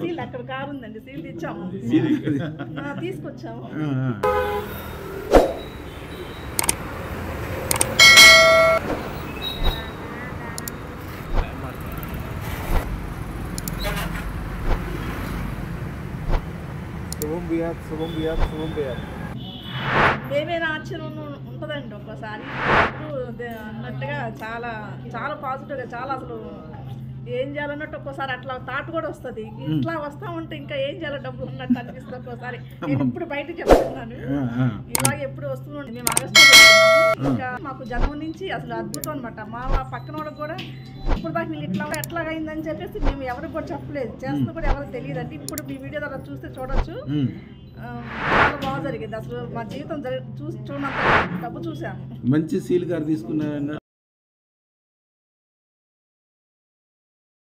Seal అక్కడ car ఉందండి, seal తెచ్చాము, తీసుకొచ్చాము. ఏమైనా ఆశ్చర్యం ఉంటుందండి ఒక్కోసారి అన్నట్టుగా, చాలా చాలా పాజిటివ్గా, చాలా అసలు ఏం చేయాలన్నట్టు ఒక్కోసారి అట్లా థాట్ కూడా వస్తుంది. ఇట్లా వస్తా ఉంటే ఇంకా ఏం చేయాలో డబ్బులు ఉన్నట్టు అనిపిస్తుంది ఒక్కోసారి. నేను ఇప్పుడు బయటకు చెప్తున్నాను, ఇలాగ ఎప్పుడు వస్తుంది. మేము ఆగస్టులో వెళ్తున్నాము, ఇంకా మాకు జనం నుంచి అసలు అద్భుతం అనమాట. మా పక్కన వాళ్ళకి కూడా ఇప్పుడు దాకా వీళ్ళు ఇట్లా ఎట్లాగైందని చెప్పేసి మేము ఎవరికి కూడా చెప్పలేదు, చేస్తున్నా కూడా ఎవరికి తెలియదు అంటే ఇప్పుడు మీ వీడియో ద్వారా చూస్తే చూడొచ్చు. చాలా బాగా జరిగింది అసలు. మా జీవితం చూసి చూడంత డబ్బు చూసాము. మంచి సీల్ కార్ తీసుకున్నా.